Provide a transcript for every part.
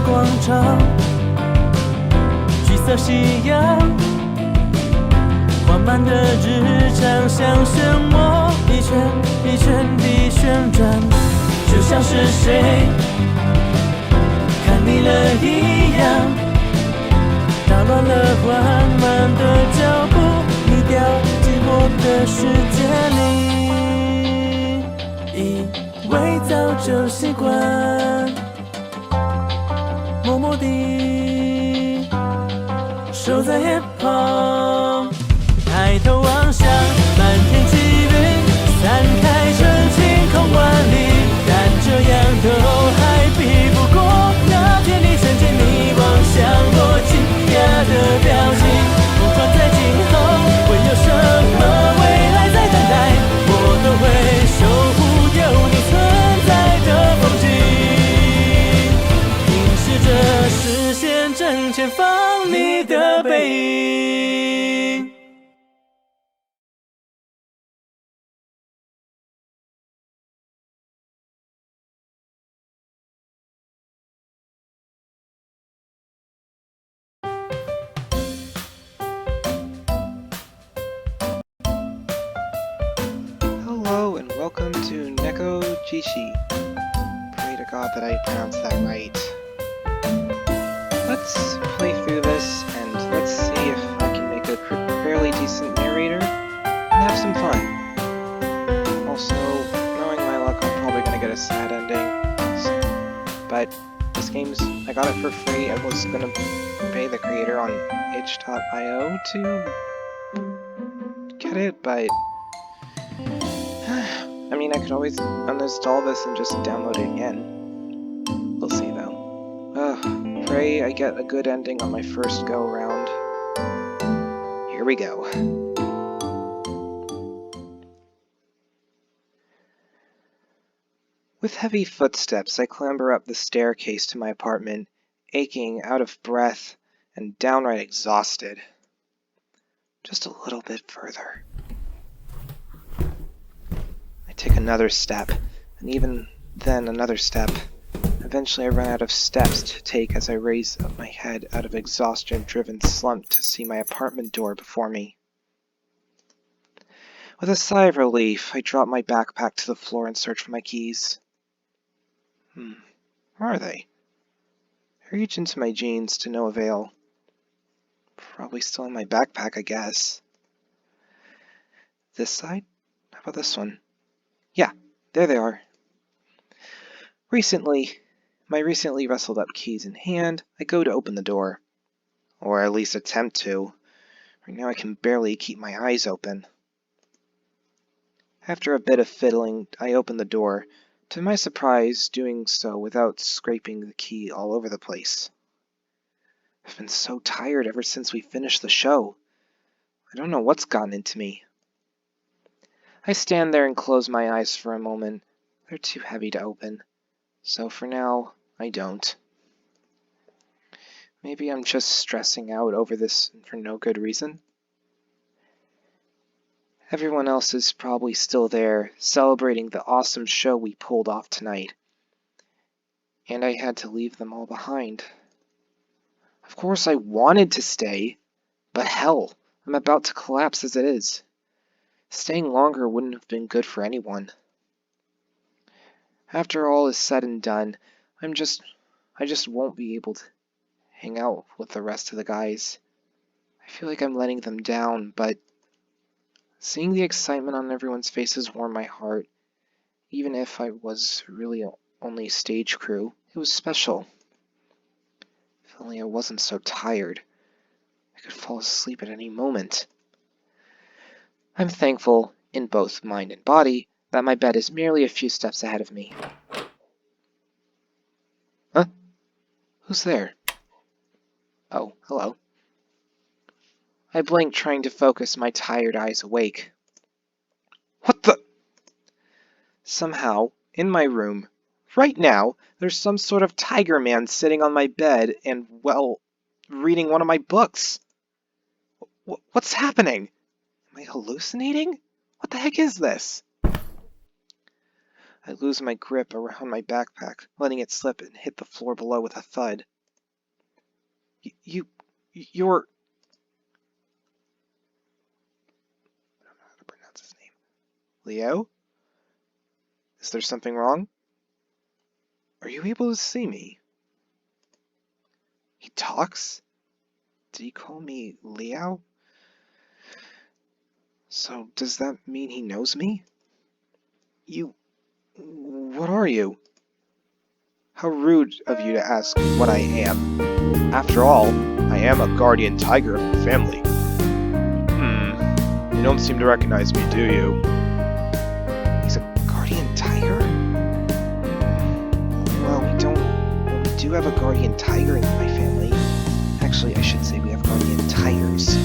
广场，橘色夕阳，缓慢的日常像漩涡，一圈一圈地旋转，就像是谁看腻了一样，打乱了缓慢的脚步，你掉进我的世界里，以为早就习惯，默默地守在夜旁，抬头望向满天积云，散开成晴空万里，但这样都还比不过那天你曾经你望向我惊讶的表情。不管在今后会有什么未来在等待，我都会守护有你存在的风景，凝视着视线正前方你的背影。Hello and welcome to Nekojishi. Pray to God that I pronounced that right. Let's play through this and let's see if I can make a fairly decent narrator and have some fun. Also, knowing my luck, I'm probably gonna get a sad ending. But this game's, I got it for free. I was gonna pay the creator on itch.io to get it, but I mean, I could always uninstall this and just download it again. We'll see, though. Pray I get a good ending on my first go-around. Here we go. With heavy footsteps, I clamber up the staircase to my apartment, aching, out of breath, and downright exhausted. Just a little bit further. I take another step, and even then another step. Eventually I run out of steps to take as I raise up my head out of exhaustion-driven slump to see my apartment door before me. With a sigh of relief, I drop my backpack to the floor and search for my keys. Where are they? I reach into my jeans to no avail. Probably still in my backpack, I guess. This side? How about this one? Yeah, there they are. My recently rustled up keys in hand, I go to open the door. Or at least attempt to. Right now I can barely keep my eyes open. After a bit of fiddling, I open the door, to my surprise doing so without scraping the key all over the place. I've been so tired ever since we finished the show. I don't know what's gotten into me. I stand there and close my eyes for a moment. They're too heavy to open, so for now, I don't. Maybe I'm just stressing out over this for no good reason. Everyone else is probably still there, celebrating the awesome show we pulled off tonight. And I had to leave them all behind. Of course I wanted to stay, but hell, I'm about to collapse as it is. Staying longer wouldn't have been good for anyone. After all is said and done, I just won't be able to hang out with the rest of the guys. I feel like I'm letting them down, but seeing the excitement on everyone's faces warmed my heart. Even if I was really only stage crew, it was special. If only I wasn't so tired. I could fall asleep at any moment. I'm thankful, in both mind and body, that my bed is merely a few steps ahead of me. Huh? Who's there? Oh, hello. I blink, trying to focus my tired eyes awake. What the? Somehow, in my room, right now, there's some sort of tiger man sitting on my bed and, well, reading one of my books. What's happening? Am I hallucinating? What the heck is this? I lose my grip around my backpack, letting it slip and hit the floor below with a thud. You're... I don't know how to pronounce his name. Leo? Is there something wrong? Are you able to see me? He talks? Did he call me Leo? So, does that mean he knows me? What are you? How rude of you to ask what I am. After all, I am a guardian tiger of the family. You don't seem to recognize me, do you? He's a guardian tiger? Well, we do have a guardian tiger in my family. Actually, I should say we have guardian tigers.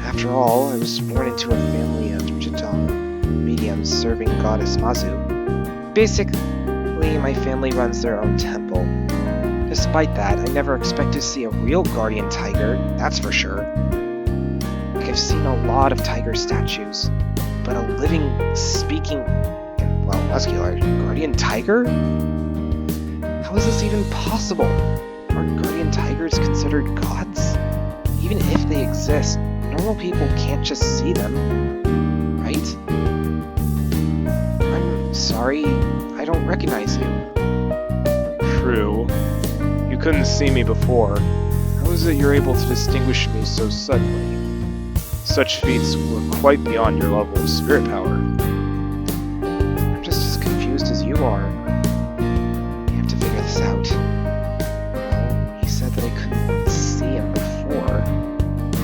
After all, I was born into a family of Chitong mediums serving goddess Mazu. Basically, my family runs their own temple. Despite that, I never expect to see a real guardian tiger, that's for sure. Like, I've seen a lot of tiger statues, but a living, speaking, and, well, muscular guardian tiger? How is this even possible? Are guardian tigers considered gods? Even if they exist, normal people can't just see them, right? I'm sorry, I don't recognize you. True. You couldn't see me before. How is it you're able to distinguish me so suddenly? Such feats were quite beyond your level of spirit power. I'm just as confused as you are. You have to figure this out. Well, he said that I couldn't see him before.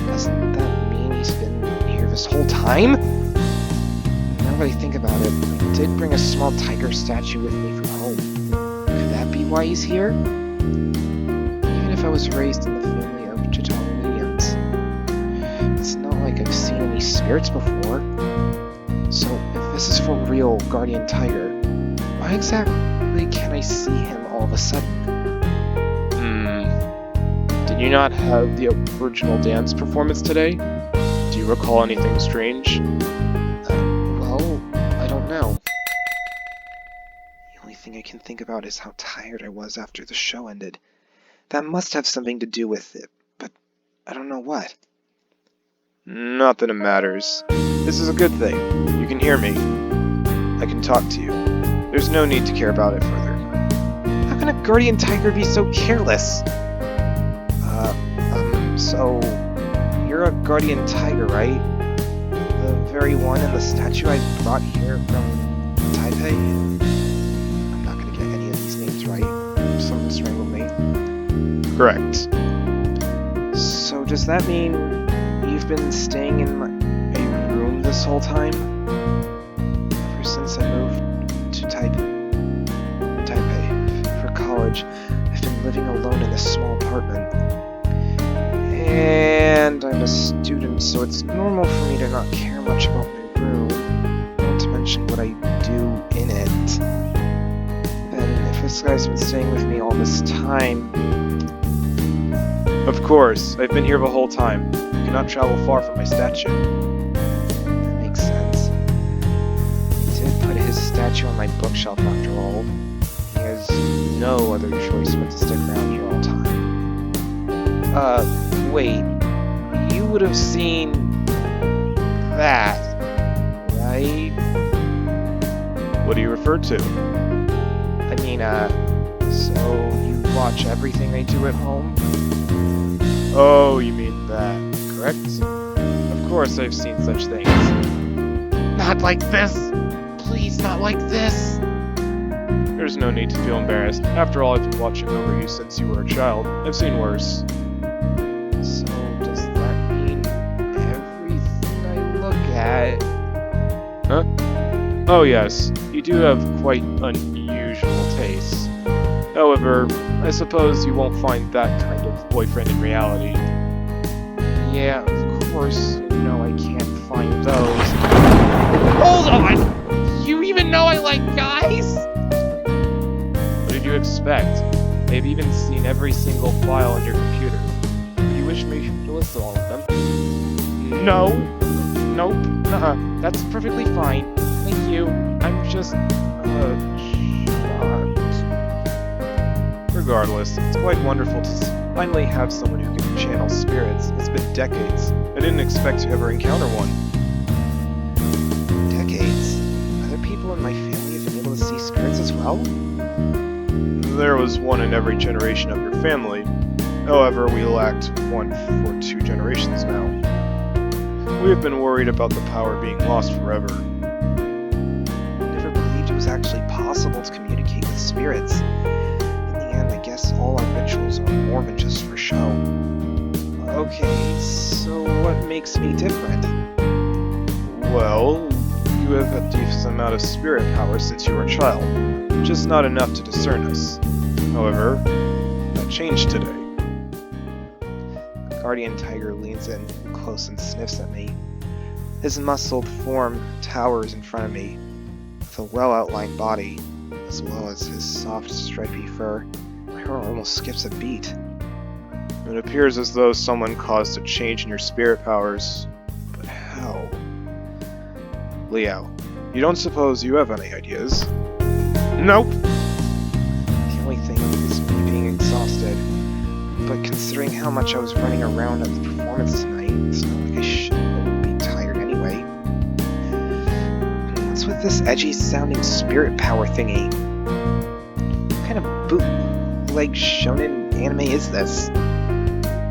Doesn't that mean he's been here this whole time? Now that I think about it, I did bring a small tiger statue with me from home. Could that be why he's here? Even if I was raised in the family of Chitong mediums, it's not like I've seen any spirits before. So, if this is for real guardian tiger, why exactly can I see him all of a sudden? Did you not have the original dance performance today? Do you recall anything strange? Well, I don't know. The only thing I can think about is how tired I was after the show ended. That must have something to do with it, but I don't know what. Not that it matters. This is a good thing. You can hear me. I can talk to you. There's no need to care about it further. How can a guardian tiger be so careless? So, you're a guardian tiger, right? The very one in the statue I brought here from Taipei? I'm not gonna get any of these names right. Something strangled me. Correct. So does that mean you've been staying in a room this whole time? Ever since I moved to Taipei for college, I've been living alone in this small apartment. And I'm a student, so it's normal for me to not care much about my room, not to mention what I do in it. And if this guy's been staying with me all this time... Of course, I've been here the whole time. You cannot travel far from my statue. That makes sense. He did put his statue on my bookshelf after all. He has no other choice but to stick around here all the time. Wait, you would have seen that, right? What do you refer to? I mean, so you watch everything I do at home? Oh, you mean that, correct? Of course I've seen such things. Not like this! Please, not like this! There's no need to feel embarrassed. After all, I've been watching over you since you were a child. I've seen worse. So, does that mean everything I look at... Huh? Oh yes, you do have quite unusual tastes. However, I suppose you won't find that kind of boyfriend in reality. Yeah, of course, you know I can't find those. Hold on! You even know I like guys? What did you expect? They've even seen every single file on your computer. You wish me to list all of them? No. Nope. That's perfectly fine. Thank you. I'm just, shocked. Regardless, it's quite wonderful to Finally have someone who can channel spirits. It's been decades. I didn't expect to ever encounter one. Decades? Other people in my family have been able to see spirits as well? There was one in every generation of your family. However, we lacked one for 2 generations now. We have been worried about the power being lost forever. I never believed it was actually possible to communicate with spirits. In the end, I guess all our rituals are more than just for show. Okay, so what makes me different? Well, you have a decent amount of spirit power since you were a child, just not enough to discern us. However, that changed today. The guardian tiger leans in close and sniffs at me. His muscled form towers in front of me, with a well-outlined body, as well as his soft, stripy fur. My heart almost skips a beat. It appears as though someone caused a change in your spirit powers. But how? Leo, you don't suppose you have any ideas? Nope! The only thing is me being exhausted. But considering how much I was running around at the performance tonight, it's not like I shouldn't be tired anyway. What's with this edgy-sounding spirit power thingy? What kind of bootleg shonen anime is this?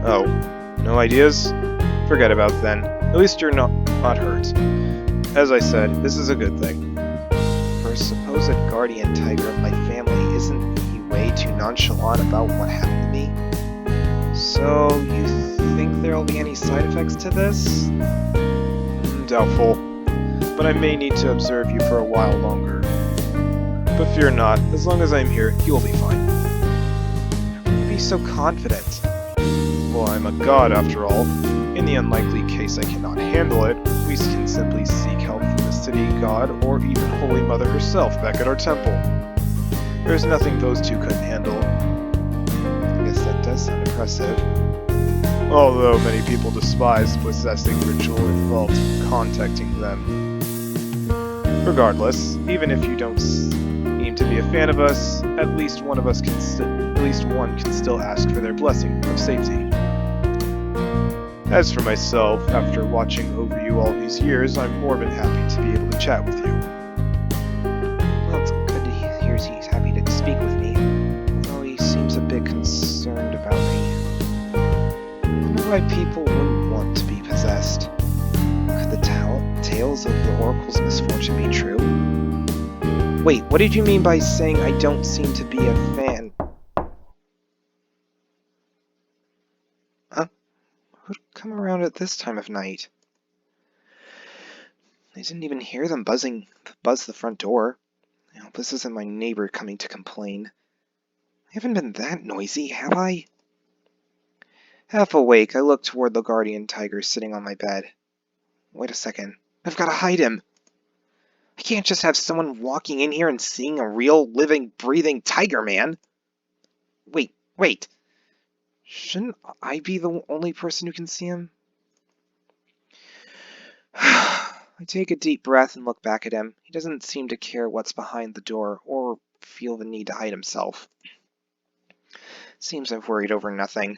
Oh, no ideas? Forget about it then. At least you're not hurt. As I said, this is a good thing. For a supposed guardian tiger of my family, isn't he way too nonchalant about what happened to me? So, you think there'll be any side effects to this? Doubtful. But I may need to observe you for a while longer. But fear not, as long as I'm here, you will be fine. How can you be so confident? Well, I'm a god after all. In the unlikely case I cannot handle it, we can simply seek help from the city god or even Holy Mother herself back at our temple. There's nothing those two couldn't handle. I guess that does sound impressive. Although many people despise possessing ritual involved contacting them. Regardless, even if you don't seem to be a fan of us, at least one can still ask for their blessing of safety. As for myself, after watching over you all these years, I'm more than happy to be able to chat with you. Well, it's good to hear he's happy to speak with me, although he seems a bit concerned about me. I wonder why people wouldn't want to be possessed. Could the tales of the Oracle's misfortune be true? Wait, what did you mean by saying I don't seem to be a fan? Huh? Who'd come around at this time of night? I didn't even hear them buzz the front door. I hope this isn't my neighbor coming to complain. I haven't been that noisy, have I? Half awake, I look toward the guardian tiger sitting on my bed. Wait a second. I've got to hide him. I can't just have someone walking in here and seeing a real, living, breathing tiger man. Wait. Shouldn't I be the only person who can see him? I take a deep breath and look back at him. He doesn't seem to care what's behind the door or feel the need to hide himself. Seems I've worried over nothing.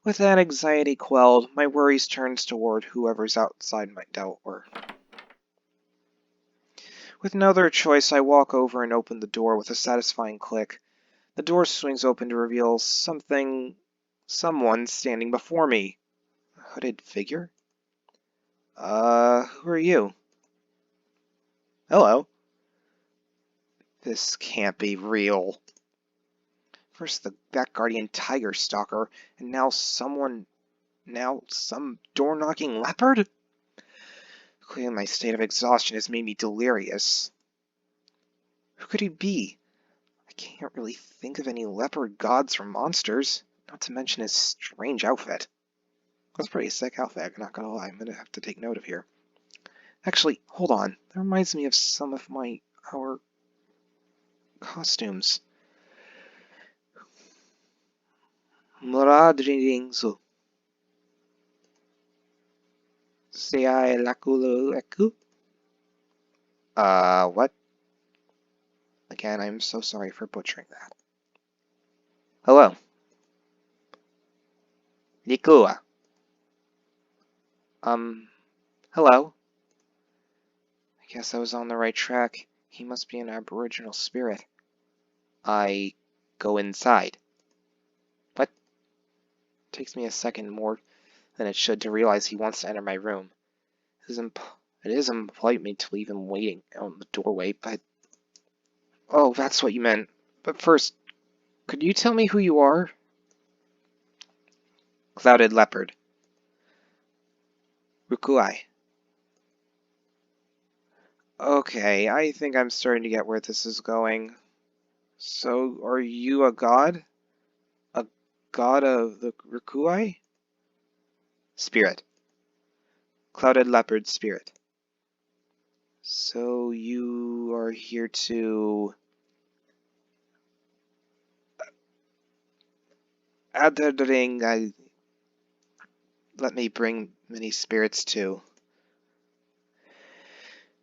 With that anxiety quelled, my worries turns toward whoever's outside my door. With no other choice, I walk over and open the door with a satisfying click. The door swings open to reveal someone standing before me. A hooded figure? Who are you? Hello. This can't be real. First that guardian tiger stalker, and now some door-knocking leopard? Clearly my state of exhaustion has made me delirious. Who could he be? I can't really think of any leopard gods or monsters, not to mention his strange outfit. That's a pretty sick outfit, I'm not gonna lie. I'm gonna have to take note of here. Actually, hold on. That reminds me of some of our costumes. Moradrinzu. Seai lakulu. What? Again, I'm so sorry for butchering that. Hello. Nikua. Hello? I guess I was on the right track. He must be an aboriginal spirit. I go inside. What? Takes me a second more than it should to realize he wants to enter my room. It is impolite of me to leave him waiting out in the doorway, but... Oh, that's what you meant. But first, could you tell me who you are? Clouded Leopard. Rukuai. Okay, I think I'm starting to get where this is going. So, are you a god? A god of the Rukuai? Spirit. Clouded Leopard Spirit. So, you are here to... Let me bring many spirits too.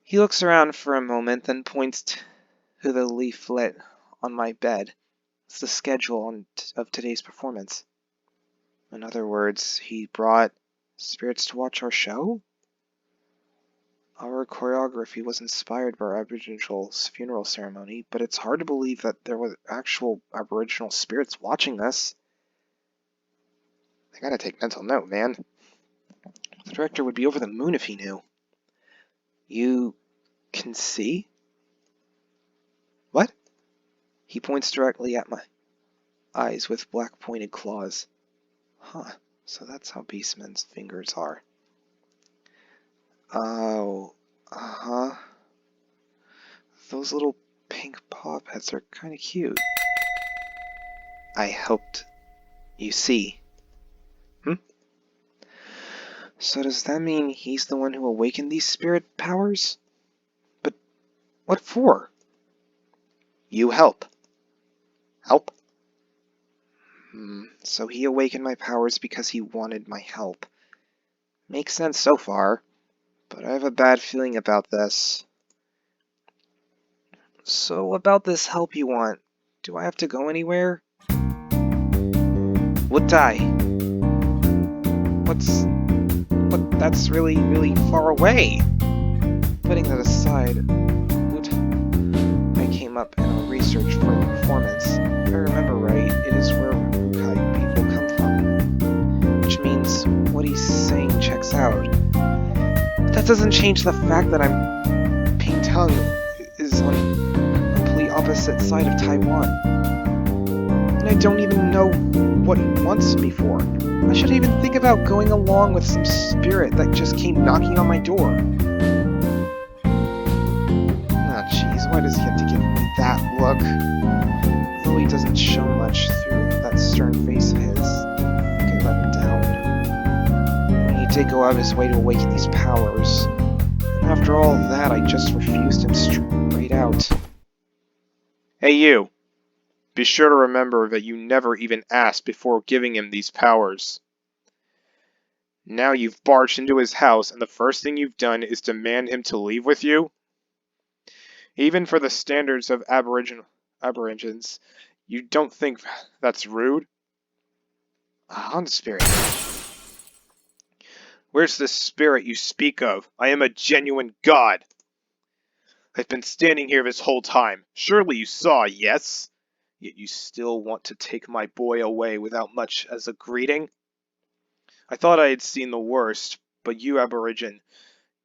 He looks around for a moment, then points to the leaflet on my bed. It's the schedule of today's performance. In other words, he brought spirits to watch our show? Our choreography was inspired by our Aboriginal funeral ceremony, but it's hard to believe that there were actual Aboriginal spirits watching this. I gotta take mental note, man. The director would be over the moon if he knew. You can see? What? He points directly at my eyes with black pointed claws. Huh, so that's how Beastman's fingers are. Oh, uh-huh. Those little pink paw pets are kinda cute. I hoped you see. So does that mean he's the one who awakened these spirit powers? But what for? You help. Help? So he awakened my powers because he wanted my help. Makes sense so far, but I have a bad feeling about this. So about this help you want, do I have to go anywhere? Would I? That's really, really far away. Putting that aside, I came up in a research for a performance. If I remember right, it is where Rukai people come from. Which means what he's saying checks out. But that doesn't change the fact that Ping Tung is on the complete opposite side of Taiwan. And I don't even know what he wants me for. I should even think about going along with some spirit that just came knocking on my door. Ah, jeez, why does he have to give me that look? Though he doesn't show much through that stern face of his, I think I let him down. When he did go out of his way to awaken these powers, and after all that, I just refused him straight out. Hey you! Be sure to remember that you never even asked before giving him these powers. Now you've barged into his house and the first thing you've done is demand him to leave with you? Even for the standards of Aborigines, you don't think that's rude? Hunt spirit. Where's the spirit you speak of? I am a genuine god. I've been standing here this whole time. Surely you saw, yes? Yet you still want to take my boy away without much as a greeting? I thought I had seen the worst, but you Aborigine,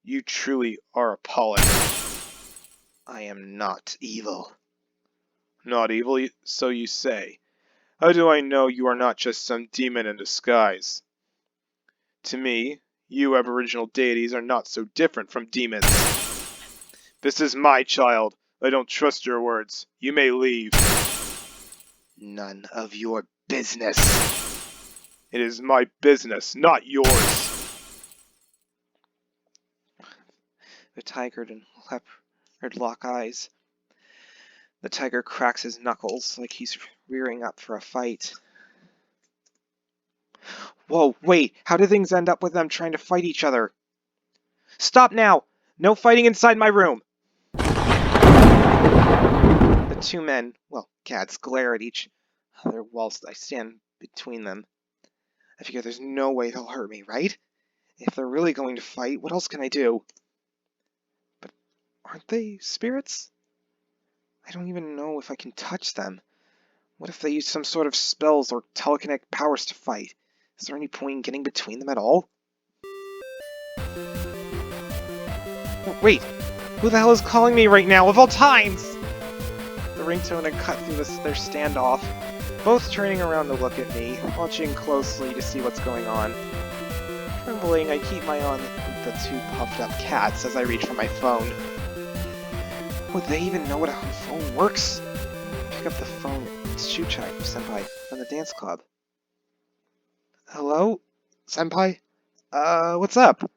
you truly are appalling. I am not evil. Not evil, so you say. How do I know you are not just some demon in disguise? To me, you Aboriginal deities are not so different from demons. This is my child. I don't trust your words. You may leave. None of your business. It is my business, not yours. The tiger and leopard lock eyes. The tiger cracks his knuckles like he's rearing up for a fight. Whoa, wait, how do things end up with them trying to fight each other? Stop now! No fighting inside my room! The two men, well, cats, glare at each other whilst I stand between them. I figure there's no way they'll hurt me, right? If they're really going to fight, what else can I do? But aren't they spirits? I don't even know if I can touch them. What if they use some sort of spells or telekinetic powers to fight? Is there any point in getting between them at all? Oh, wait! Who the hell is calling me right now, of all times? The ringtone had cut through their standoff, both turning around to look at me, watching closely to see what's going on. Trembling, I keep my eye on the two puffed-up cats as I reach for my phone. Would they even know what a phone works? Pick up the phone. It's Shuchai, senpai, from the dance club. Hello? Senpai? What's up?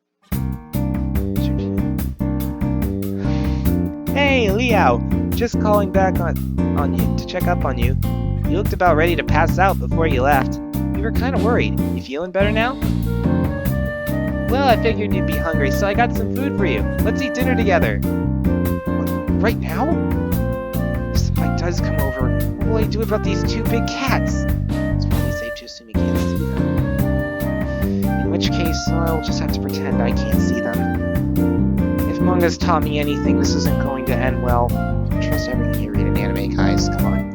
Hey, Leo! Just calling back on you to check up on you. You looked about ready to pass out before you left. We were kind of worried. You feeling better now? Well, I figured you'd be hungry, so I got some food for you. Let's eat dinner together. What, right now? If somebody does come over, what will I do about these two big cats? It's probably safe to assume you can't see them. In which case, I'll just have to pretend I can't see them. If manga's taught me anything, this isn't going to end well. Don't trust everything you read in anime, guys. Come on.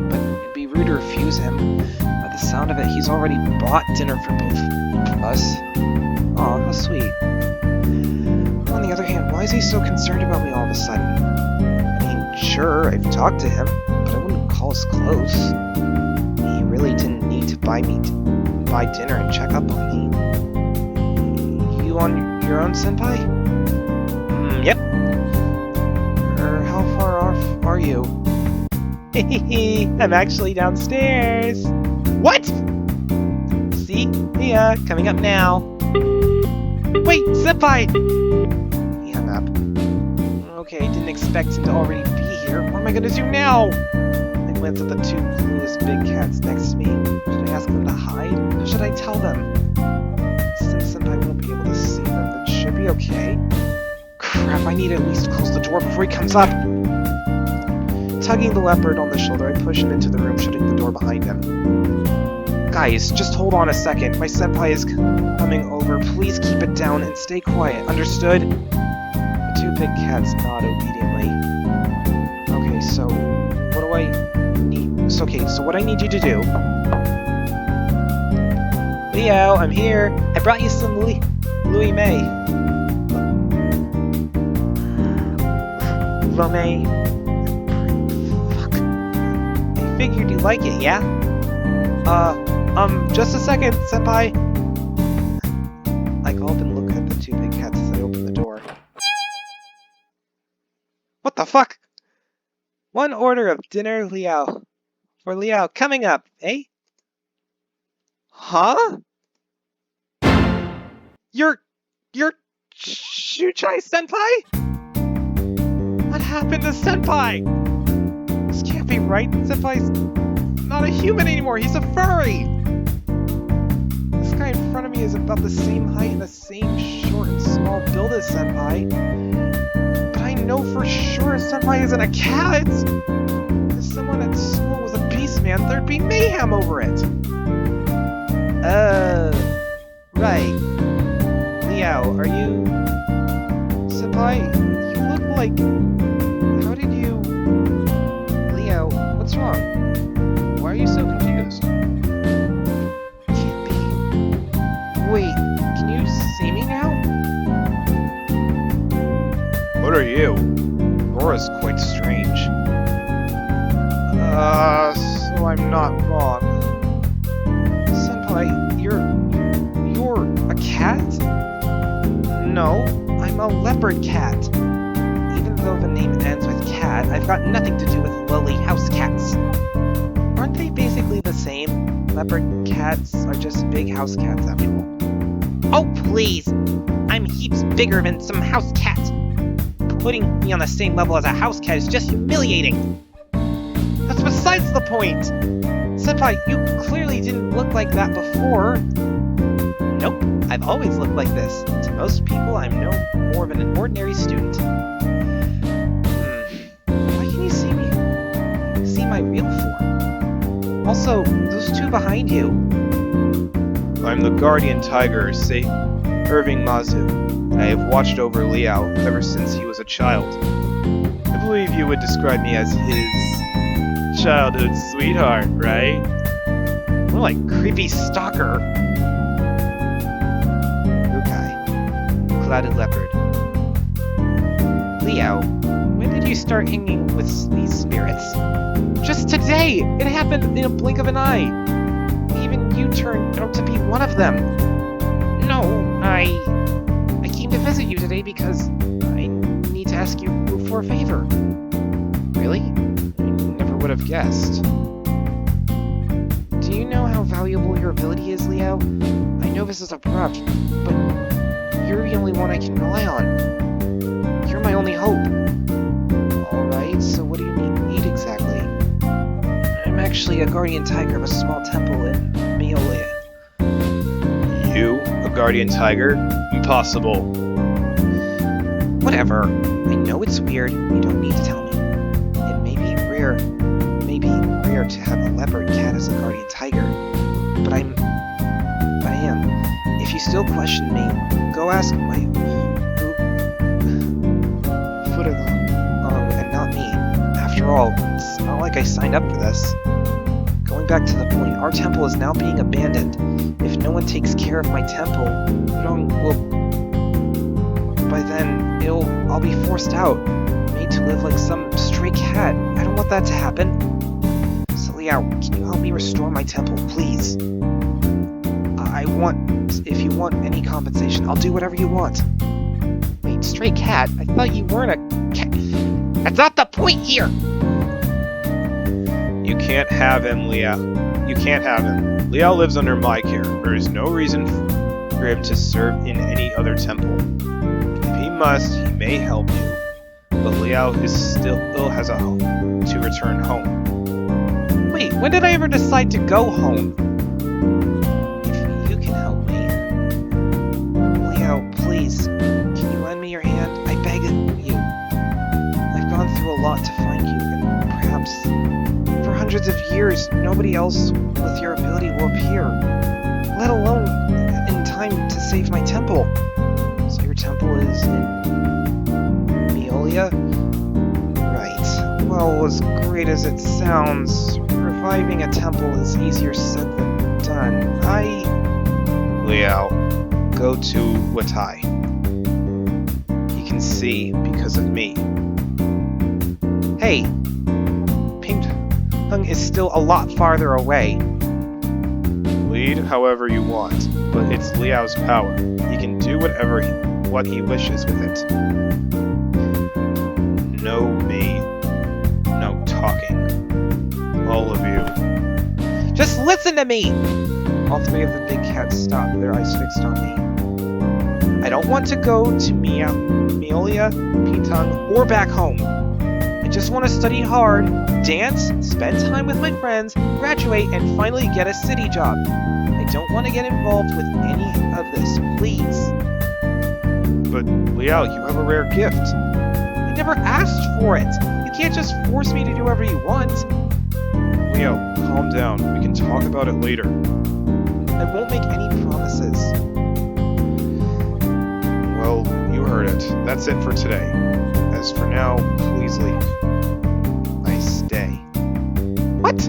But it'd be rude to refuse him. By the sound of it, he's already bought dinner for both of us. Aw, how sweet. On the other hand, why is he so concerned about me all of a sudden? I mean, sure, I've talked to him, but I wouldn't call us close. He really didn't need to buy dinner and check up on me. You on your own, senpai? Yep. How far off are you? Hehehe, I'm actually downstairs. What? See? Yeah, coming up now. Wait, senpai! He hung up. Okay, didn't expect him to already be here. What am I gonna do now? I glanced at the two clueless big cats next to me. Should I ask them to hide? Or should I tell them? Since senpai won't be able to see them, it should be okay. Crap, I need to at least close the door before he comes up. Tugging the leopard on the shoulder, I push him into the room, shutting the door behind him. Guys, just hold on a second. My senpai is coming over. Please keep it down and stay quiet. Understood? The two big cats nod obediently. Okay, so what do I need? So what I need you to do... Leo, I'm here. I brought you some Louis May. Lomé. Fuck. I figured you'd like it, yeah? Just a second, senpai. I go up and look at the two big cats as I open the door. What the fuck? One order of dinner, Liao. For Liao, coming up, eh? Huh? You're Shuchai senpai? What happened to senpai? This can't be right. Senpai's not a human anymore. He's a furry. This guy in front of me is about the same height and the same short and small build as senpai. But I know for sure senpai isn't a cat. If someone at school was a beast man, there'd be mayhem over it. Right. Leo, are you... Senpai, you look like... How did you... Leo, what's wrong? Why are you so confused? Can't be... Wait, can you see me now? What are you? Aura's quite strange. So I'm not wrong. Senpai, you're a cat? No, I'm a leopard cat. Even though the name ends with cat, I've got nothing to do with lowly house cats. Aren't they basically the same? Leopard cats are just big house cats after all. Oh, please! I'm heaps bigger than some house cat! Putting me on the same level as a house cat is just humiliating! That's besides the point! Senpai, you clearly didn't look like that before. Nope, I've always looked like this. To most people, I'm no more than an ordinary student. Why can you see me? See my real form? Also, those two behind you. I'm the guardian tiger, Irving Mazu, and I have watched over Liao ever since he was a child. I believe you would describe me as his childhood sweetheart, right? More like creepy stalker. Okay. Clouded leopard. Leo, when did you start hanging with these spirits? Just today! It happened in a blink of an eye. Even you turned out to be one of them. No, I came to visit you today because I need to ask you for a favor. Really? I never would have guessed. Do you know how valuable your ability is, Leo? I know this is abrupt, but you're the only one I can rely on. You're my only hope. Alright, so what do you need exactly? I'm actually a guardian tiger of a small temple in Meolia. You, a guardian tiger? Impossible. Whatever. I know it's weird. You don't need to tell me. It may be rare to have a leopard cat as a guardian tiger, but I am. If you still question me, go ask my and not me. After all, it's not like I signed up for this. Going back to the point, our temple is now being abandoned. If no one takes care of my temple, by then I'll be forced out, made to live like some stray cat. I don't want that to happen. So Leo, can you help me restore my temple, please? If you want any compensation, I'll do whatever you want. Wait, stray cat? I thought you weren't a cat. That's not the point here! You can't have him, Leo. You can't have him. Leo lives under my care. There is no reason for him to serve in any other temple. If he must, he may help you. But Leo still has a home to return home. Wait, when did I ever decide to go home? If you can help me. Leo, please, can you lend me your hand? I beg you. I've gone through a lot to find you, and perhaps for hundreds of years, nobody else with your ability will appear, let alone in time to save my temple. So your temple is in Meolia? Right. Well, as great as it sounds, reviving a temple is easier said than done. Leo, go to Watai. He can see because of me. Hey, Ping is still a lot farther away. Lead however you want, but it's Leo's power. He can do what he wishes with it. No me, no talking. All of you. Just listen to me! All three of the big cats stopped, their eyes fixed on me. I don't want to go to Meolia, Pintang, or back home. I just want to study hard, dance, spend time with my friends, graduate, and finally get a city job. I don't want to get involved with any of this, please. But, Leo, you have a rare gift. I never asked for it. You can't just force me to do whatever you want. Leo, calm down. We can talk about it later. I won't make any promises. Well, you heard it. That's it for today. As for now, please leave. I stay. What?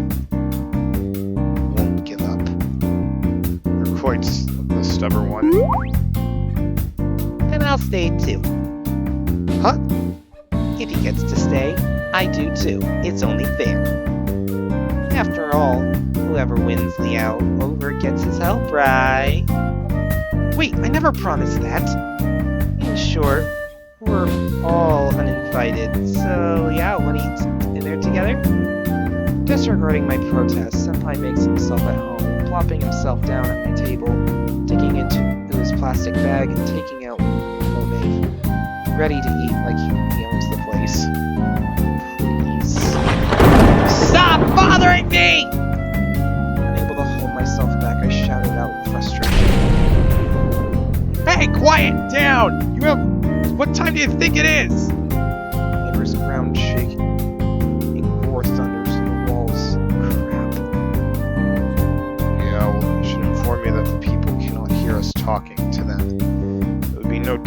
Won't give up. You're quite the stubborn one. Then I'll stay too. Huh? If he gets to stay, I do too. It's only fair. After all, whoever wins Leo over gets his help, right? Wait, I never promised that. In short, we're all uninvited, so yeah, wanna eat dinner together? Disregarding my protest, Senpai makes himself at home, plopping himself down at my table, digging into his plastic bag and taking out Blue-Ape, ready to eat like he owns the place. Please. Stop bothering me! Unable to hold myself back, I shouted out in frustration. Hey, quiet down! What time do you think it is? Neighbor's ground shaking and roar thunders in the walls. Crap. Yeah, well, you should inform me that the people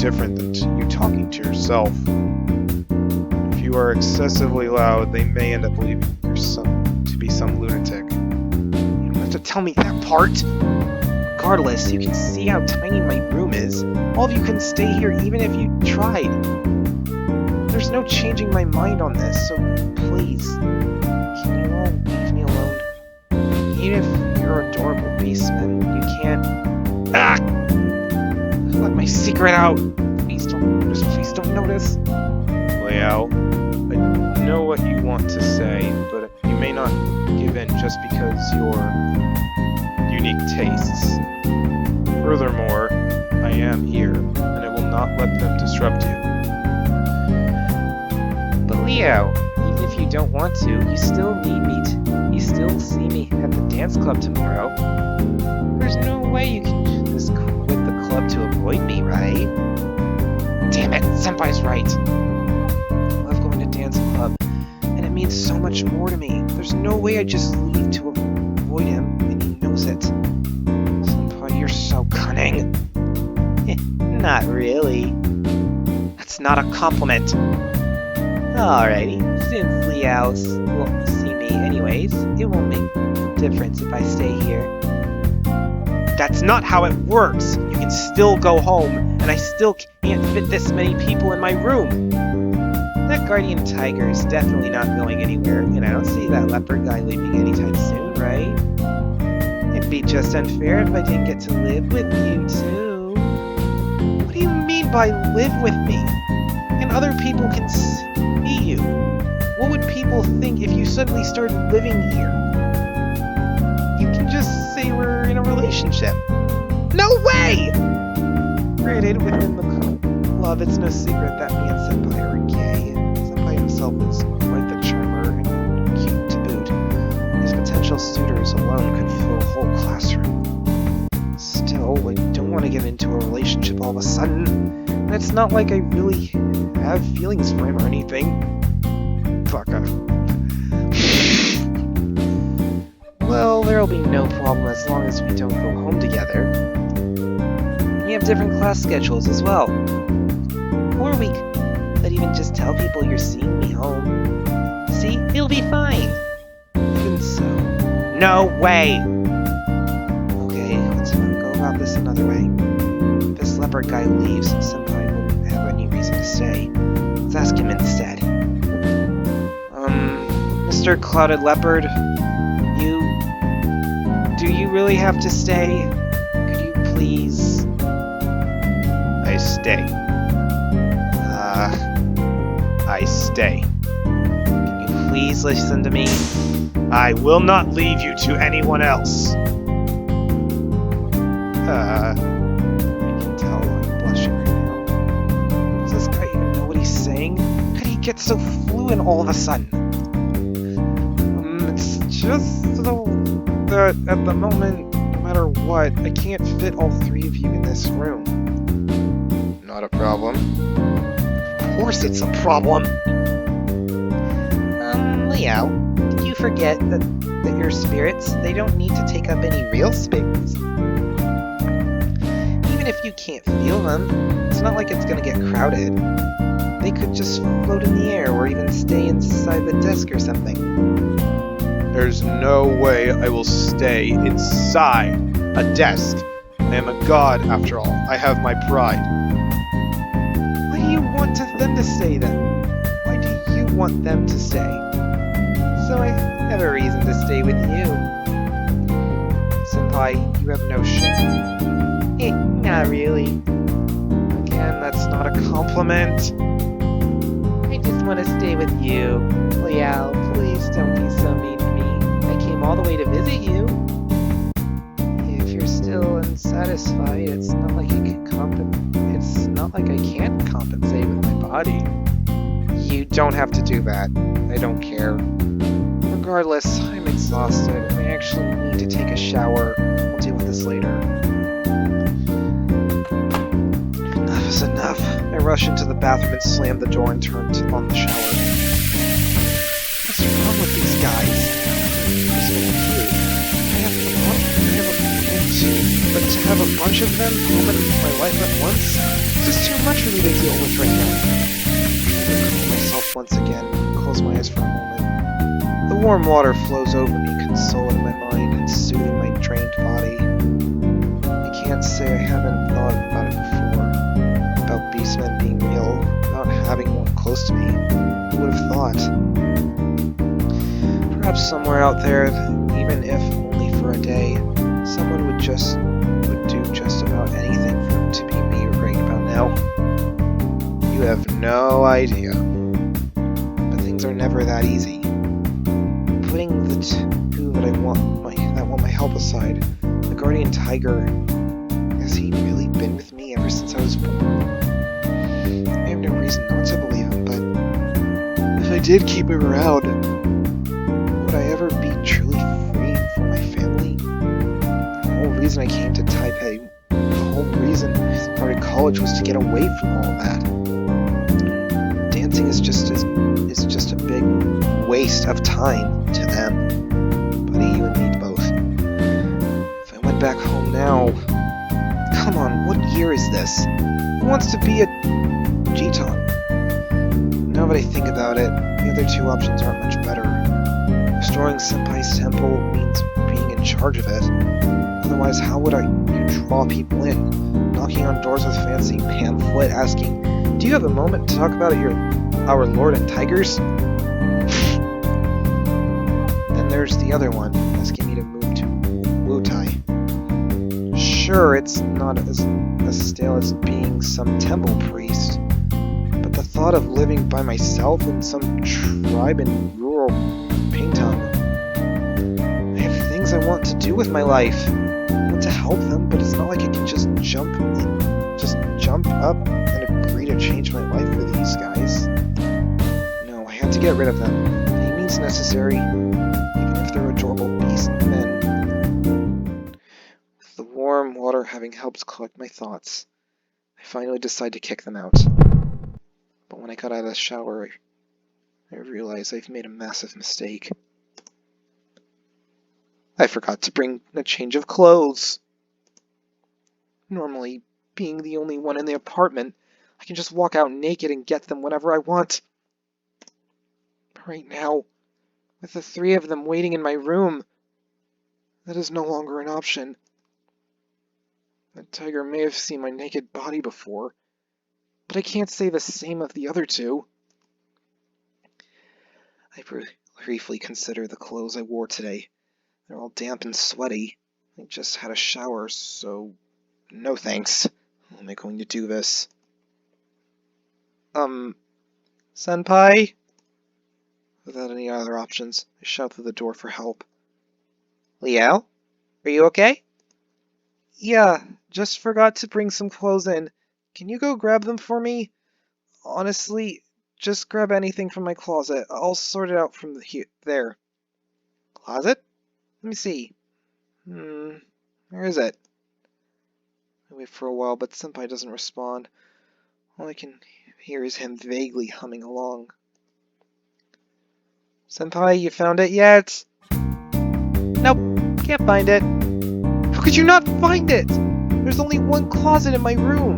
different than you talking to yourself. If you are excessively loud, they may end up believing you're to be some lunatic. You don't have to tell me that part. Regardless, you can see how tiny my room is. All of you couldn't stay here even if you tried. There's no changing my mind on this, so please, can you all leave me alone? Even if you're adorable beastmen, you can't... Ah! Let my secret out! Please don't notice. Liao, I know what you want to say, but you may not give in just because your unique tastes. Furthermore, I am here, and I will not let them disrupt you. But Leo, even if you don't want to, you still need me you still see me at the dance club tomorrow. There's no way you can just quit the club to avoid me, right? Damn it, Senpai's right. I love going to dance club, and it means so much more to me. There's no way I just leave to avoid him, and he knows it. Senpai, you're so cunning. Not really. That's not a compliment. Alrighty, since Liao won't see me anyways, it won't make a difference if I stay here. That's not how it works! You can still go home, and I still can't fit this many people in my room! That guardian tiger is definitely not going anywhere, and I don't see that leopard guy leaving anytime soon, right? It'd be just unfair if I didn't get to live with you, too. What do you mean by live with me? And other people can see you. What would people think if you suddenly started living here? You can just say we're in a relationship. No way! Granted, within the club, it's no secret that me and Senpai are gay, and Senpai himself is quite the charmer and cute to boot. His potential suitors alone could fill a whole classroom. Still, I don't want to get into a relationship all of a sudden. And it's not like I really have feelings for him or anything. Fuck off. Well, there'll be no problem as long as we don't go home together. We have different class schedules as well. Or we could even just tell people you're seeing me home. See, it'll be fine. Even so. No way! Okay, let's go about this another way. If this leopard guy leaves, Senpai won't have any reason to stay. Let's ask him instead. Mr. Clouded Leopard, do you really have to stay? Could you please? I stay. I stay. Can you please listen to me? I will not leave you to anyone else. I can tell I'm blushing right now. Does this guy even know what he's saying? How did he get so fluent all of a sudden? It's just so that at the moment, no matter what, I can't fit all three of you in this room. Not a problem. Of course it's a problem! Liao, did you forget that your spirits, they don't need to take up any real space? Even if you can't feel them, it's not like it's gonna get crowded. They could just float in the air or even stay inside the desk or something. There's no way I will stay inside a desk. I am a god, after all. I have my pride. Why do you want them to stay then? Why do you want them to stay? So I have a reason to stay with you. Senpai, you have no shame. Not really. Again, that's not a compliment. I just want to stay with you. Liao, please don't be so mean to me. I came all the way to visit you. If you're still unsatisfied, it's not like I can't compensate with my body. You don't have to do that. I don't care. Regardless, I'm exhausted and I actually need to take a shower. We'll deal with this later. Enough is enough. I rush into the bathroom and slam the door and turn on the shower. What's wrong with these guys? But to have a bunch of them ruin my life at once just too much for me to deal with right now. I calm myself once again, close my eyes for a moment. The warm water flows over me, consoling my mind and soothing my drained body. I can't say I haven't thought about it before, about beastmen being real, about having one close to me. Who would have thought? Perhaps somewhere out there, even if only for a day, someone would do just about anything to be me right about now. You have no idea. But things are never that easy. Putting the two that want my help aside, the guardian tiger, has he really been with me ever since I was born? I have no reason not to believe him, but if I did keep him around, would I ever be truly free from my family? The whole reason I came to Taipei, the whole reason I started college was to get away from all that. Dancing is just a big waste of time to them. But you and me both. If I went back home now, come on, what year is this? Who wants to be a Jitan? Now that I think about it, the other two options aren't much better. Restoring Senpai's temple means being in charge of it. Otherwise, how would you draw people in? Knocking on doors with a fancy pamphlet asking, "Do you have a moment to talk about our Lord and Tigers?" Then there's the other one, asking me to move to Wutai. Sure, it's not as stale as being some temple priest, but the thought of living by myself in some tribe in rural Pingtung. I have things I want to do with my life. I want to help them, but it's not like I can just jump up and agree to change my life for these guys. No, I have to get rid of them. Any means necessary, even if they're adorable beast men. With the warm water having helped collect my thoughts, I finally decide to kick them out. But when I got out of the shower, I realize I've made a massive mistake. I forgot to bring a change of clothes. Normally, being the only one in the apartment, I can just walk out naked and get them whenever I want. But right now, with the three of them waiting in my room, that is no longer an option. The tiger may have seen my naked body before, but I can't say the same of the other two. I briefly consider the clothes I wore today. They're all damp and sweaty. I just had a shower, so no thanks. How am I going to do this? Senpai? Without any other options, I shout through the door for help. Liao? Are you okay? Yeah, just forgot to bring some clothes in. Can you go grab them for me? Honestly, just grab anything from my closet. I'll sort it out from there. Closet? Let me see. Where is it? I wait for a while, but Senpai doesn't respond. All I can hear is him vaguely humming along. Senpai, you found it yet? Nope, can't find it. How could you not find it? There's only one closet in my room.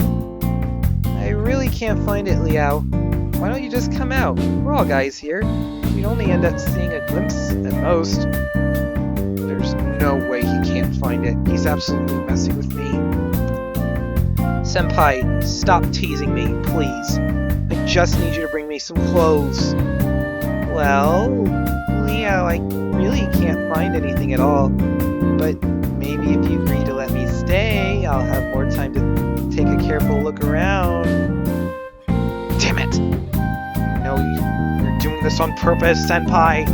I really can't find it, Liao. Why don't you just come out? We're all guys here. We'd only end up seeing a glimpse at most. There's no way he can't find it. He's absolutely messing with me. Senpai, stop teasing me, please. I just need you to bring me some clothes. Well, Liao, I really can't find anything at all. But maybe if you agree to let me stay, I'll have more time to take a careful look around. Damn it! I know you're doing this on purpose, Senpai.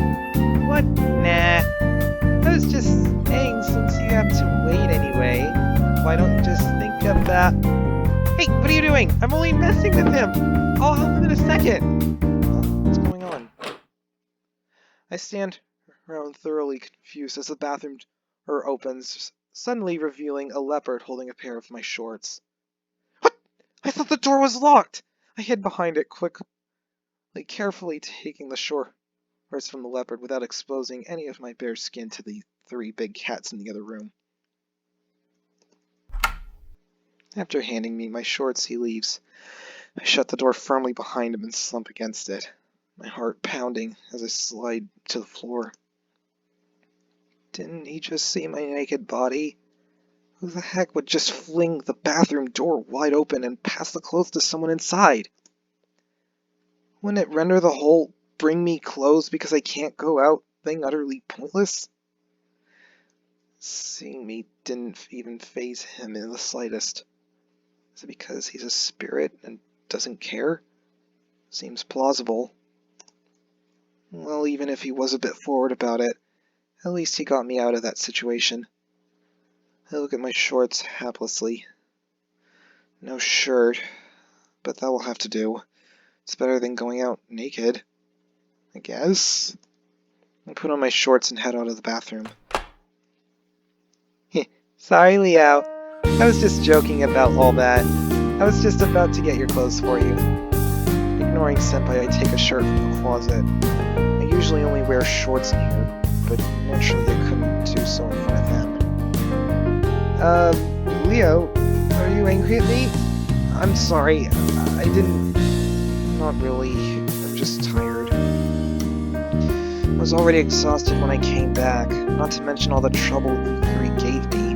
What? Nah. I was just saying, since you have to wait anyway, why don't you just think of that? Hey, what are you doing? I'm only messing with him. I'll help him in a second. What's going on? I stand around thoroughly confused as the bathroom door opens, suddenly revealing a leopard holding a pair of my shorts. What? I thought the door was locked! I hid behind it quickly, carefully taking the shorts from the leopard without exposing any of my bare skin to the three big cats in the other room. After handing me my shorts, he leaves. I shut the door firmly behind him and slump against it, my heart pounding as I slide to the floor. Didn't he just see my naked body? Who the heck would just fling the bathroom door wide open and pass the clothes to someone inside? Wouldn't it render the whole bring me clothes because I can't go out thing utterly pointless? Seeing me didn't even faze him in the slightest. Is it because he's a spirit and doesn't care? Seems plausible. Well, even if he was a bit forward about it, at least he got me out of that situation. I look at my shorts haplessly. No shirt, but that will have to do. It's better than going out naked, I guess. I put on my shorts and head out of the bathroom. Sorry, Leo. I was just joking about all that. I was just about to get your clothes for you. Ignoring Senpai, I take a shirt from the closet. I usually only wear shorts in here, but naturally I couldn't do so in front of them. Leo, are you angry at me? I'm sorry, I didn't... Not really, I'm just tired. I was already exhausted when I came back, not to mention all the trouble E3 gave me.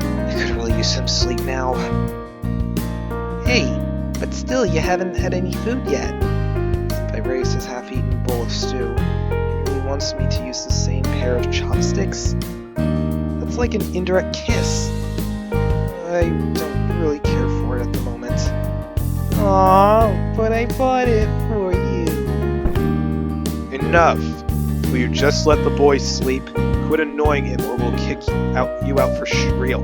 I could really use some sleep now. Hey, but still you haven't had any food yet. I raised his half-eaten bowl of stew. He really wants me to use the same pair of chopsticks? That's like an indirect kiss. I don't really care for it at the moment. Aww, but I bought it for you. Enough! Will you just let the boy sleep? Quit annoying him or we'll kick you out for real.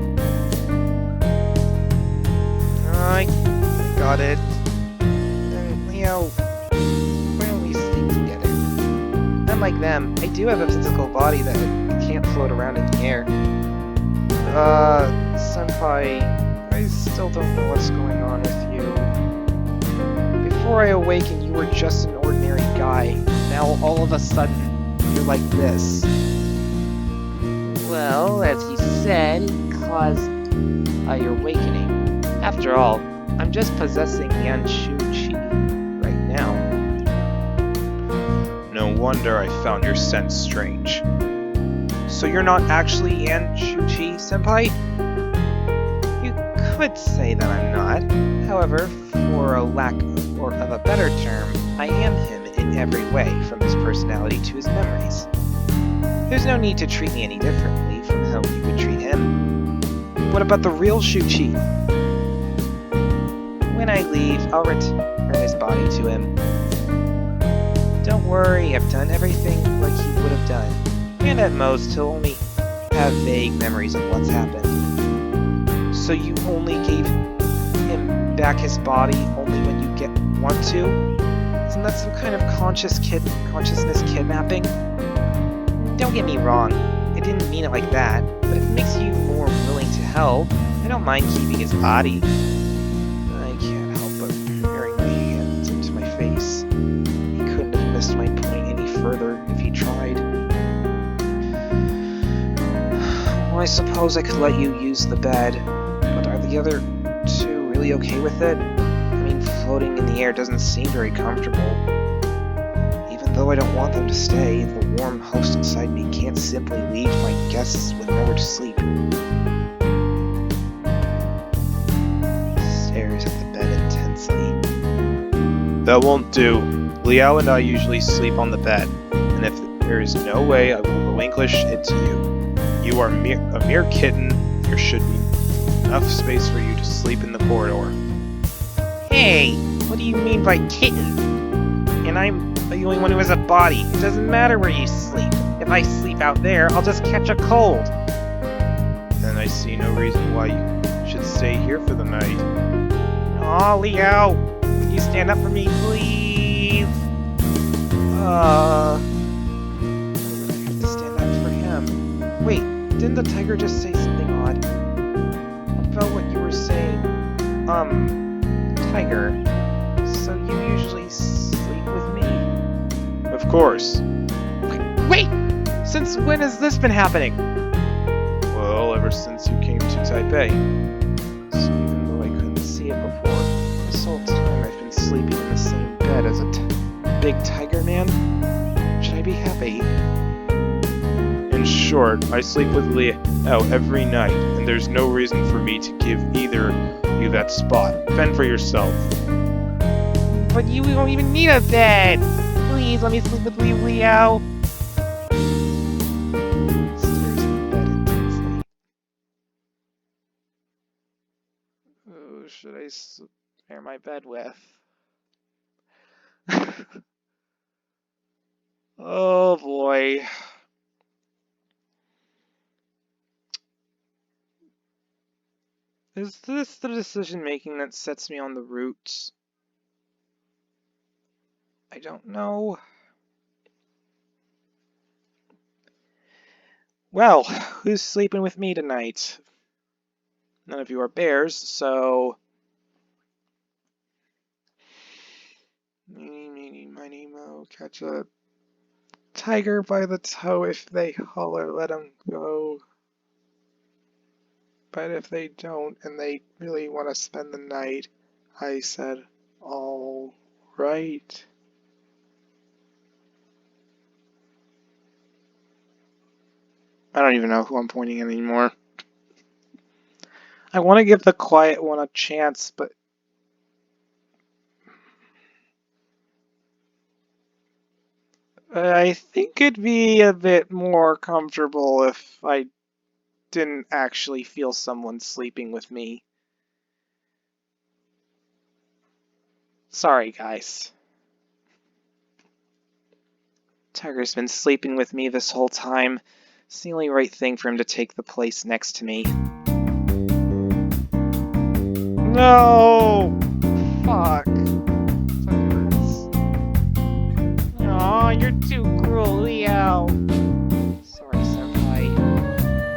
I got it. Then, Leo, why don't we sleep together? Unlike them, I do have a physical body that can't float around in the air. Senpai, I still don't know what's going on with you. Before I awakened, you were just an ordinary guy. Now, all of a sudden, you're like this. Well, as you said, it caused your awakening. After all, I'm just possessing Yan Shu-Chi right now. No wonder I found your sense strange. So you're not actually Yan Shu-Chi, Senpai? You could say that I'm not. However, for a lack of a better term, I am him in every way, from his personality to his memories. There's no need to treat me any differently from how you would treat him. What about the real Shu-Chi? When I leave, I'll return his body to him. Don't worry, I've done everything like he would have done. And at most, he'll only have vague memories of what's happened. So you only gave him back his body only when you want to? Isn't that some kind of consciousness kidnapping? Don't get me wrong, I didn't mean it like that, but if it makes you more willing to help, I don't mind keeping his body. I can't help but burying my hands into my face. He couldn't have missed my point any further if he tried. Well, I suppose I could let you use the bed, but are the other two really okay with it? I mean, floating in the air doesn't seem very comfortable. Even though I don't want them to stay, the warm host inside me can't simply leave my guests with nowhere to sleep. Stares at the bed intensely. That won't do. Liao and I usually sleep on the bed, and if there is no way I will relinquish it to you. You are a mere kitten. There should be enough space for you to sleep in the corridor. Hey, what do you mean by kitten? And I'm the only one who has a body. It doesn't matter where you sleep. If I sleep out there, I'll just catch a cold. Then I see no reason why you should stay here for the night. Aw, Leo, can you stand up for me, please? I have to stand up for him. Wait, didn't the tiger just say something odd? About what you were saying? Tiger, so you usually sleep with me? Of course. Wait! Since when has this been happening? Well, ever since you came to Taipei. So even though I couldn't see it before, this whole time I've been sleeping in the same bed as a big tiger man. Should I be happy? In short, I sleep with Leo every night, and there's no reason for me to give either you that spot. Fend for yourself. But you don't even need a bed! Please let me sleep with you, Leo! Stares at the bed intensely. Who should I share my bed with? Oh boy. Is this the decision making that sets me on the route? I don't know. Well, who's sleeping with me tonight? None of you are bears, so... Meeny, meeny, miny, mo, catch a tiger by the toe. If they holler, let them go. But if they don't, and they really want to spend the night, I said, all right. I don't even know who I'm pointing at anymore. I want to give the quiet one a chance, but I think it'd be a bit more comfortable if I didn't actually feel someone sleeping with me. Sorry, guys. Tiger's been sleeping with me this whole time. It's the only right thing for him to take the place next to me. No! Fuck. That hurts. Aw, you're too cruel, Leo! Sorry, Senpai.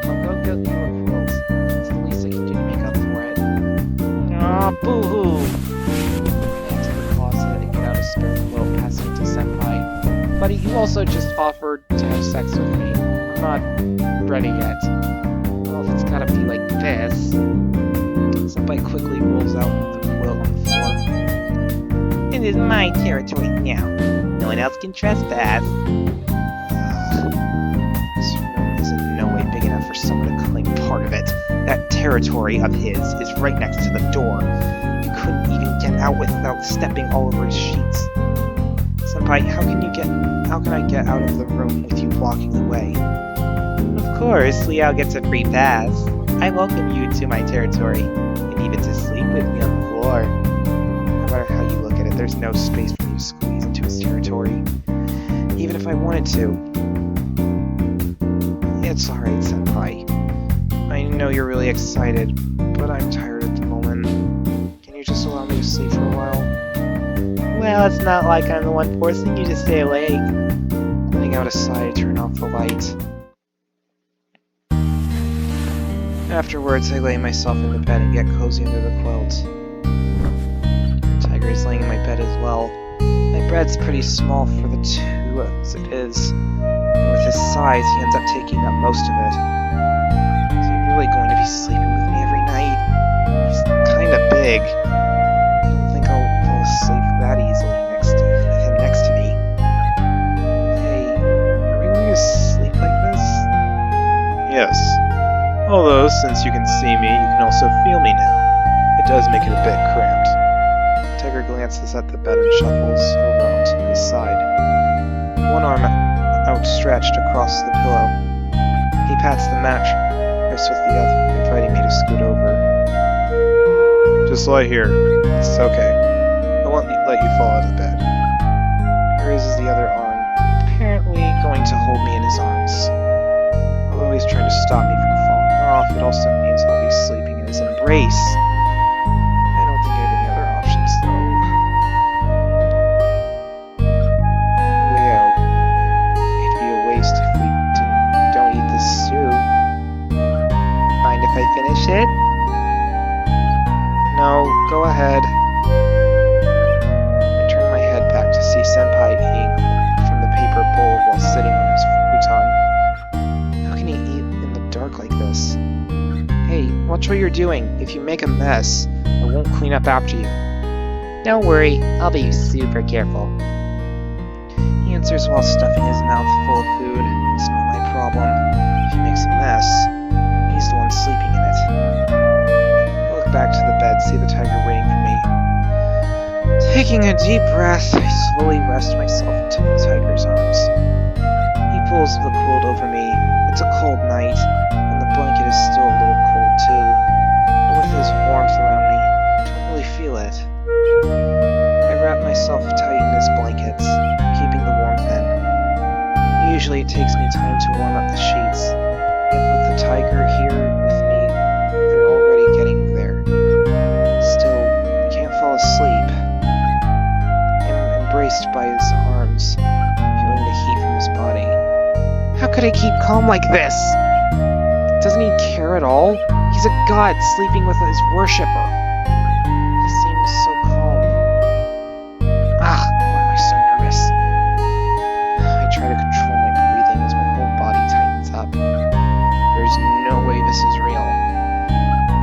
I'll go get you a quilt. It's the least I can do to make up for it. Aw, boo-hoo! I ran to the closet and get out a spare quilt, passing it to Senpai. Buddy, you also just offered to have sex with me. I'm not ready yet. Well, if it's gotta be like this... Senpai quickly rolls out the quilt on the floor. It is my territory now. No one else can trespass. This room is in no way big enough for someone to claim part of it. That territory of his is right next to the door. You couldn't even get out without stepping all over his sheets. Senpai, how can I get out of the room with you blocking the way? Of course, Leo gets a free pass. I welcome you to my territory, and even to sleep with me on the floor. No matter how you look at it, there's no space for you to squeeze into his territory. Even if I wanted to. It's alright, Senpai. I know you're really excited, but I'm tired at the moment. Can you just allow me to sleep for a while? Well, it's not like I'm the one forcing you to stay awake. Letting out a sigh, I turn off the light. Afterwards, I lay myself in the bed and get cozy under the quilt. Tiger is laying in my bed as well. My bed's pretty small for the two as it is, and with his size, he ends up taking up most of it. Is he really going to be sleeping with me every night? He's kinda big. I don't think I'll fall asleep that easily next to me. Hey, are we going to sleep like this? Yes. Although, since you can see me, you can also feel me now. It does make it a bit cramped. Tiger glances at the bed and shuffles over onto his side. One arm outstretched across the pillow. He pats the mattress with the other, inviting me to scoot over. Just lie here. It's okay. I won't let you fall out of the bed. He raises the other arm, apparently going to hold me in his arms. Although he's trying to stop me from falling off, it also means I'll be sleeping in his embrace. I don't think I have any other options, though. Leo, it'd be a waste if we don't eat this stew. Mind if I finish it? No, go ahead. I turn my head back to see Senpai eating from the paper bowl while sitting on his futon. How can he eat in the dark like this? Hey, Watch what you're doing. If you make a mess, I won't clean up after you. Don't worry, I'll be super careful. He answers while stuffing his mouth full of food. It's not my problem. If he makes a mess, he's the one sleeping in it. I look back to the bed, see the tiger waiting for me. Taking a deep breath, I slowly rest myself into the tiger's arms. He pulls the quilt over me. It's a cold night, and the blanket is still a little cold too. But with his warmth around me, I don't really feel it. I wrap myself tight in his blankets, keeping the warmth in. Usually it takes me time to warm up the sheets, yet with the tiger here with me, they're already getting there. Still, I can't fall asleep. I'm embraced by his arms, feeling the heat from his body. How could I keep calm like this? Doesn't he care at all? He's a god sleeping with his worshipper. He seems so calm. Why am I so nervous? I try to control my breathing as my whole body tightens up. There's no way this is real.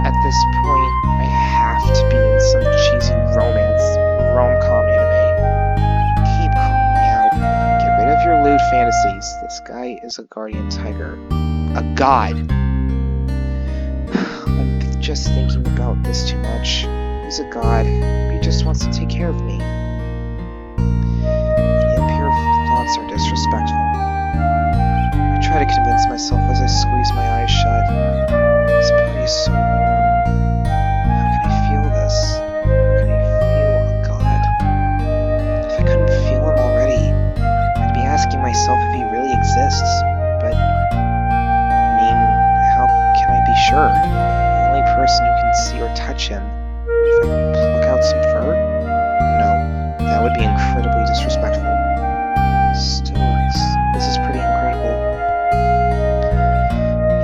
At this point, I have to be in some cheesy romance, rom-com anime. Keep calm now. Get rid of your lewd fantasies. This guy is a guardian tiger. A god. I'm just thinking about this too much. He's a god. He just wants to take care of me. The impure thoughts are disrespectful. I try to convince myself as I squeeze my eyes shut. His body is so warm. How can I feel this? How can I feel a god? If I couldn't feel him already, I'd be asking myself if he really exists. But, I mean, how can I be sure? The only person who can see or touch him. If I pluck out some fur? No, that would be incredibly disrespectful. Still, this is pretty incredible.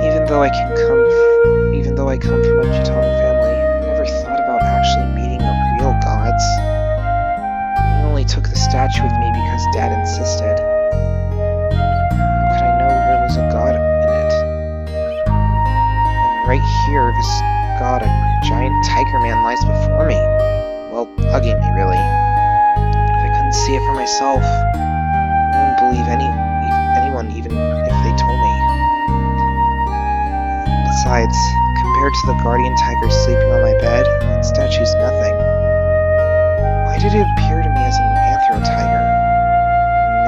Even though I come from a Chitano family, I never thought about actually meeting the real gods. I only took the statue with me because Dad insisted. How could I know there was a god in it? And right here, this god, a giant tiger man, lies before me. Well, hugging me, really. If I couldn't see it for myself, I wouldn't believe anyone even if they told me. Besides, compared to the guardian tiger sleeping on my bed, that statue's nothing. Why did it appear to me as an anthro tiger?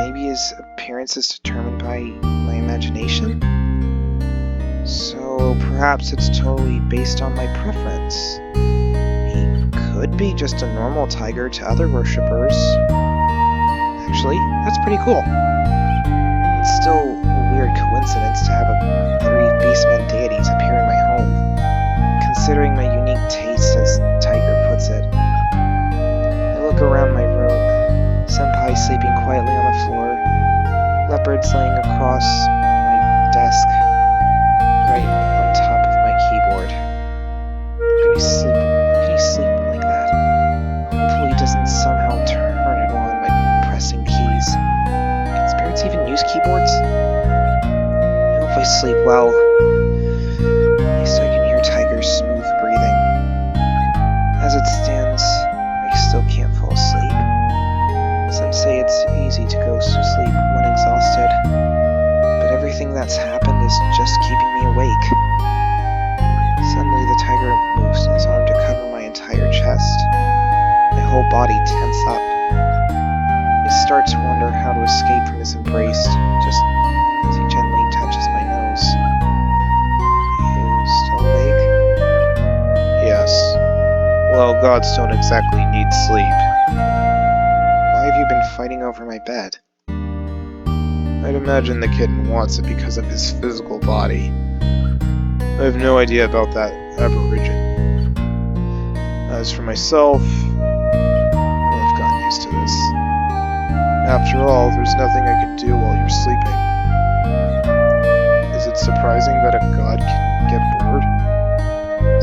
Maybe his appearance is determined by my imagination? So perhaps it's totally based on my preference. He could be just a normal tiger to other worshippers. Actually, that's pretty cool. It's still a weird coincidence to have 3 beastman deities appear in my home, considering my unique taste, as Tiger puts it. I look around my room. Senpai sleeping quietly on the floor. Leopards laying across my desk, right on top of my keyboard. How can he sleep like that? Hopefully he doesn't somehow turn it on by pressing keys. Can spirits even use keyboards? I hope I sleep well. At least I can hear Tiger's smooth breathing. As it stands, I still can't fall asleep. Some say it's easy to go to sleep when exhausted, but everything that's happened is just keeping me awake. Suddenly the tiger moves his arm to cover my entire chest. My whole body tense up. I start to wonder how to escape from his embrace, just as he gently touches my nose. You still awake? Yes. Well, gods don't exactly need sleep. Why have you been fighting over my bed? I'd imagine the kitten wants it because of his physical body. I have no idea about that aborigine. As for myself, I've gotten used to this. After all, there's nothing I can do while you're sleeping. Is it surprising that a god can get bored?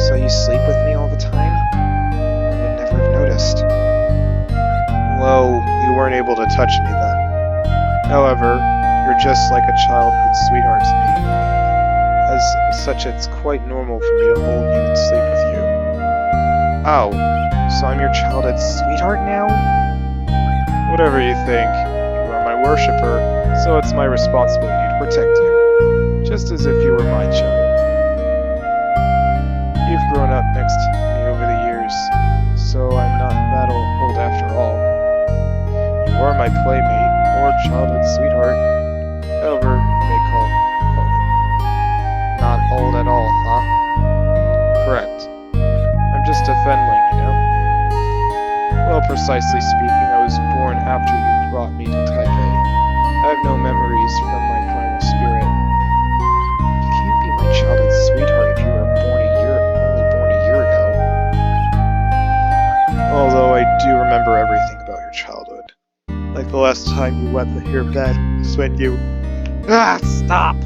So you sleep with me all the time? I would never have noticed. Well, you weren't able to touch me then. However, you're just like a childhood sweetheart to me. As such, it's quite normal for me to hold you and sleep with you. Oh, so I'm your childhood sweetheart now? Whatever you think, you are my worshipper, so it's my responsibility to protect you, just as if you were my child. You've grown up next to me over the years, so I'm not that old after all. You are my playmate, or childhood sweetheart, however you may call it. Not old at all, huh? Correct. I'm just a fenling, you know? Well, precisely speaking, I was born after you brought me to Taipei. I have no memories from my primal spirit. You can't be my childhood sweetheart if you were only born a year ago. Although I do remember everything about your childhood. Like the last time you wet your bed was when you... Ah, stop!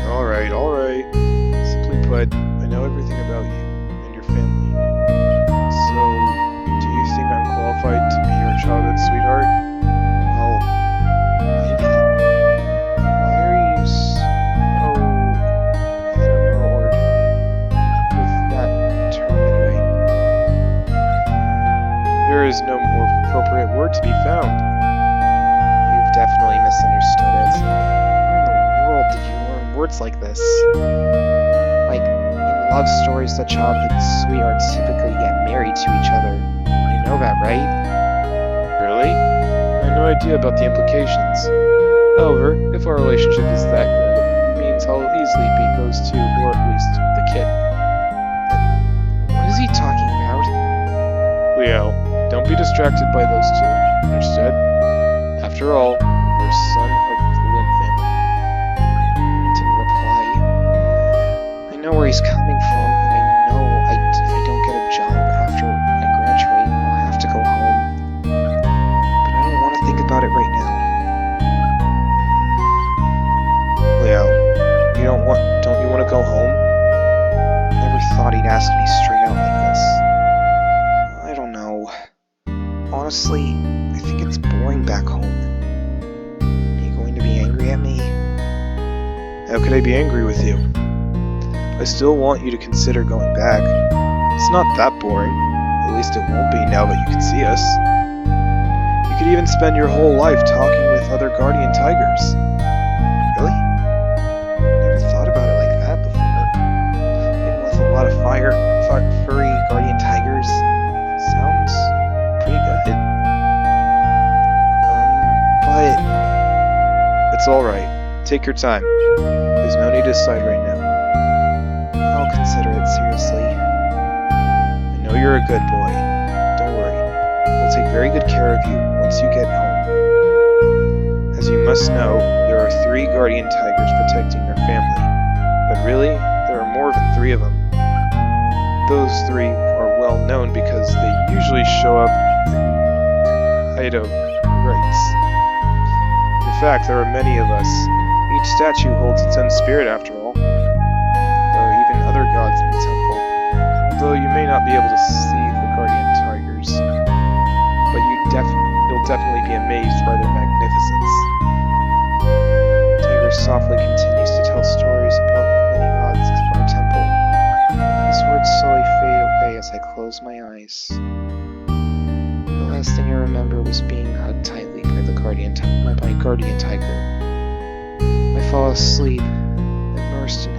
Alright. Simply put, I know everything about you and your family. So, do you think I'm qualified to be your childhood sweetheart? Well, maybe. Why are you so enamored with that term anyway? There is no more appropriate word to be found. You've definitely misunderstood it. Where in the world did you learn words like this? Like, in love stories, the childhood sweethearts typically get married to each other. You know that, right? Really? I had no idea about the implications. However, if our relationship is that good, it means I'll easily beat those two, or at least the kid. What is he talking about? Leo, don't be distracted by those two. Understood? After all, you're a son of the Lin family. He didn't reply. I know where he's coming from, and I know if I don't get a job after I graduate, I'll have to go home. But I don't want to think about it right now. Leo, don't you want to go home? Never thought he'd ask me straight out like this. I don't know. Honestly, I think it's boring back home. Are you going to be angry at me? How could I be angry with you? I still want you to consider going back. It's not that boring. At least it won't be now that you can see us. You could even spend your whole life talking with other guardian tigers. Really? Never thought about it like that before. Even with a lot of furry guardian tigers, sounds pretty good. But It's alright. Take your time. There's no need to decide right now. I'll consider it seriously. I know you're a good boy. Don't worry. We'll take very good care of you once you get home. As you must know, there are 3 guardian tigers protecting your family. But really, there are more than 3 of them. Those 3 are well known because they usually show up in Kaido rites. In fact, there are many of us. Each statue holds its own spirit after all. There are even other gods in the temple, although you may not be able to see the guardian tigers. But you'll definitely be amazed by their magnificence. Tiger softly continues to tell stories about the many gods of our temple. His words slowly fade away as I close my eyes. The last thing I remember was being hugged tightly by my guardian tiger. I fall asleep, immersed in